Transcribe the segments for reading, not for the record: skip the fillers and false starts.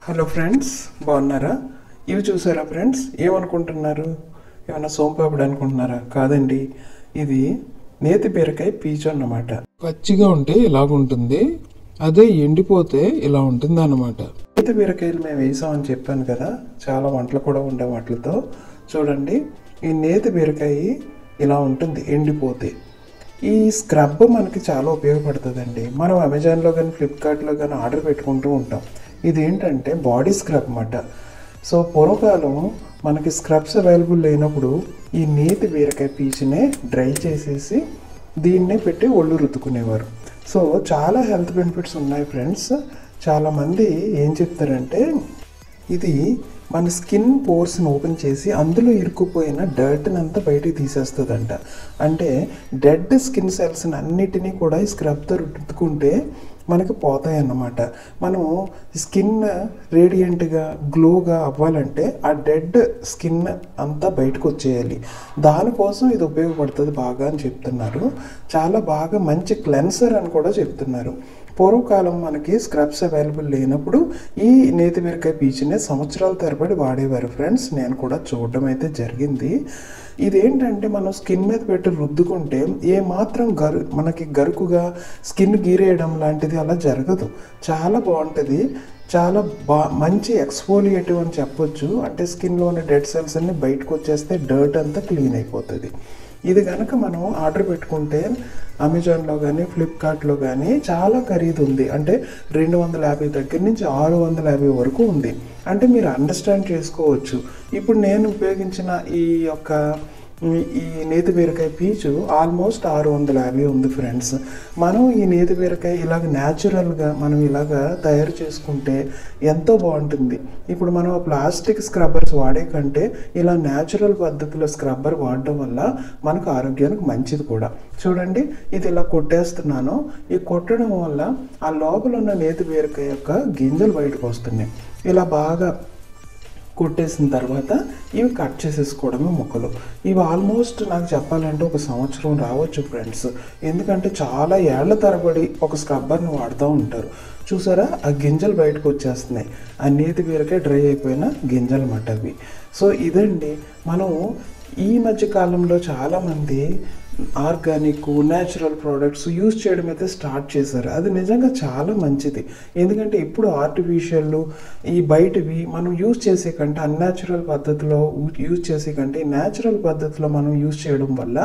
Hello friends, బాగున్నారా? ఇవి చూసారా ఫ్రెండ్స్? ఏమనుకుంటున్నారు? ఏమన్నా సోంపాపిడి అనుకుంటున్నారా? కాదండి, ఇది నేతి బీరకాయ పీచు అన్నమాట. పచ్చిగా ఉంటే ఇలాగుంటుంది, అదే ఎండిపోతే ఇలా ఉంటుంది అన్నమాట. నేతి బీరకాయలు మేము వేసామని చెప్పాను కదా, చాలా వంటలు కూడా ఉండే వాటితో. చూడండి, ఈ నేతి బీరకాయ ఇలా ఉంటుంది ఎండిపోతే. ఈ స్క్రబ్ మనకి చాలా ఉపయోగపడుతుందండి. మనం అమెజాన్లో కానీ ఫ్లిప్కార్ట్లో కానీ ఆర్డర్ పెట్టుకుంటూ ఉంటాం. ఇదేంటంటే బాడీ స్క్రబ్ అన్నమాట. సో పూర్వకాలం మనకి స్క్రబ్స్ అవైలబుల్ లేనప్పుడు ఈ నేతి బీరకాయ పీచునే డ్రై చేసేసి దీన్నే పెట్టి ఒళ్ళు రుద్దుకునేవారు. సో చాలా హెల్త్ బెనిఫిట్స్ ఉన్నాయి ఫ్రెండ్స్. చాలామంది ఏం చెప్తారంటే ఇది మన స్కిన్ పోర్స్ని ఓపెన్ చేసి అందులో ఇరుక్కుపోయిన డర్ట్ని అంతా బయటికి తీసేస్తుందంట. అంటే డెడ్ స్కిన్ సెల్స్ని అన్నిటినీ కూడా ఈ స్క్రబ్తో రుద్దుకుంటే మనకి పోతాయి అన్నమాట. మనం స్కిన్ రేడియంట్గా గ్లోగా అవ్వాలంటే ఆ డెడ్ స్కిన్ అంతా బయటకు వచ్చేయాలి. దానికోసం ఇది ఉపయోగపడుతుంది బాగా అని చెప్తున్నారు. చాలా బాగా మంచి క్లెన్సర్ అని కూడా చెప్తున్నారు. పూర్వకాలం మనకి స్క్రబ్స్ అవైలబుల్ లేనప్పుడు ఈ నేతి బీరకాయ పీచునే సంవత్సరాల తరబడి వాడేవారు ఫ్రెండ్స్. నేను కూడా చూడడం అయితే జరిగింది. ఇదేంటంటే మనం స్కిన్ మీద పెట్టి రుద్దుకుంటే ఏమాత్రం మనకి గరుకుగా స్కిన్ గీరేయడం లాంటిది అలా జరగదు. చాలా బాగుంటుంది. చాలా మంచి ఎక్స్ఫోలియేటివ్ అని చెప్పొచ్చు. అంటే స్కిన్లో ఉన్న డెడ్ సెల్స్ అన్ని బయటకు వచ్చేస్తే డర్ట్ అంతా క్లీన్ అయిపోతుంది. ఇది కనుక మనం ఆర్డర్ పెట్టుకుంటే అమెజాన్లో కానీ ఫ్లిప్కార్ట్లో కానీ చాలా ఖరీదు ఉంది. అంటే 250 దగ్గర నుంచి 650 వరకు ఉంది. అంటే మీరు అండర్స్టాండ్ చేసుకోవచ్చు. ఇప్పుడు నేను ఉపయోగించిన ఈ నేతి బీరకాయ పీచు ఆల్మోస్ట్ 650 ఉంది ఫ్రెండ్స్. మనం ఈ నేతి బీరకాయ ఇలాగ న్యాచురల్గా మనం ఇలాగ తయారు చేసుకుంటే ఎంతో బాగుంటుంది. ఇప్పుడు మనం ప్లాస్టిక్ స్క్రబ్బర్స్ వాడే కంటే ఇలా న్యాచురల్ పద్ధతిలో స్క్రబ్బర్ వాడడం వల్ల మనకు ఆరోగ్యానికి మంచిది కూడా. చూడండి, ఇది ఇలా కొట్టేస్తున్నాను. ఈ కొట్టడం వల్ల ఆ లోపల ఉన్న నేతి బీరకాయ యొక్క గింజలు బయటకు వస్తున్నాయి. ఇలా బాగా కొట్టేసిన తర్వాత ఇవి కట్ చేసేసుకోవడమే ముక్కలు. ఇవి ఆల్మోస్ట్ నాకు చెప్పాలంటే 1 సంవత్సరం రావచ్చు ఫ్రెండ్స్. ఎందుకంటే చాలా ఏళ్ల తరబడి ఒక స్క్రబ్బర్ని వాడుతూ ఉంటారు. చూసారా, ఆ గింజలు బయటకు వచ్చేస్తున్నాయి. ఆ నేతి బీరకాయ డ్రై అయిపోయిన గింజలు అన్నమాట అవి. సో ఇదండి, మనం ఈ మధ్య కాలంలో చాలామంది ఆర్గానిక్ న్యాచురల్ ప్రోడక్ట్స్ యూజ్ చేయడం అయితే స్టార్ట్ చేశారు. అది నిజంగా చాలా మంచిది. ఎందుకంటే ఇప్పుడు ఆర్టిఫిషియల్ ఈ బయటవి మనం యూజ్ చేసే కంటే అన్యాచురల్ పద్ధతిలో యూజ్ చేసే కంటే న్యాచురల్ పద్ధతిలో మనం యూజ్ చేయడం వల్ల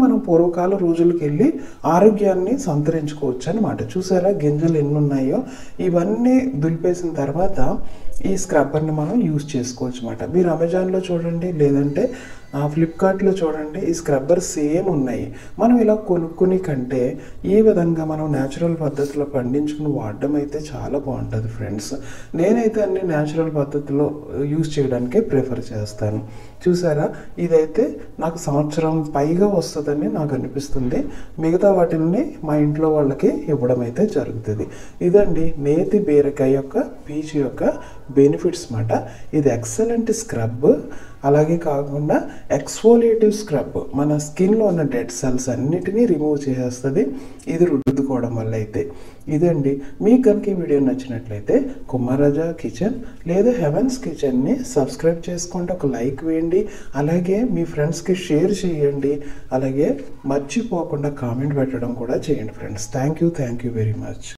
మనం పూర్వకాల రోజులకు వెళ్ళి ఆరోగ్యాన్ని సంతరించుకోవచ్చు అనమాట. చూసారా గింజలు ఎన్ని ఉన్నాయో. ఇవన్నీ దులిపేసిన తర్వాత ఈ స్క్రబ్బర్ని మనం యూజ్ చేసుకోవచ్చు అన్నమాట. మీరు అమెజాన్లో చూడండి, లేదంటే ఫ్లిప్కార్ట్లో చూడండి, ఈ స్క్రబ్బర్ సేమ్ ఉన్నాయి. మనం ఇలా కొనుక్కుని కంటే ఈ విధంగా మనం న్యాచురల్ పద్ధతిలో పండించుకుని వాడడం అయితే చాలా బాగుంటుంది ఫ్రెండ్స్. నేనైతే అన్ని న్యాచురల్ పద్ధతిలో యూజ్ చేయడానికే ప్రిఫర్ చేస్తాను. చూసారా, ఇదైతే నాకు సంవత్సరం పైగా వస్తుందని నాకు అనిపిస్తుంది. మిగతా వాటిని మా ఇంట్లో వాళ్ళకి ఇవ్వడం అయితే జరుగుతుంది. ఇదండి నేతి బీరకాయ యొక్క పీచు యొక్క బెనిఫిట్స్ అన్నమాట. ఇది ఎక్సలెంట్ స్క్రబ్. అలాగే కాకుండా ఎక్స్ఫోలియేటివ్ స్క్రబ్, మన స్కిన్లో ఉన్న డెడ్ సెల్స్ అన్నిటినీ రిమూవ్ చేసేస్తుంది ఇది రుద్దుకోవడం వల్ల అయితే. ఇదండి, మీకు కనుక ఈ వీడియో నచ్చినట్లయితే కుమారాజా కిచెన్ లేదా హెవెన్స్ కిచెన్ని సబ్స్క్రైబ్ చేసుకోండి, ఒక లైక్ వేయండి, అలాగే మీ ఫ్రెండ్స్కి షేర్ చేయండి, అలాగే మర్చిపోకుండా కామెంట్ పెట్టడం కూడా చేయండి friends. Thank you very much.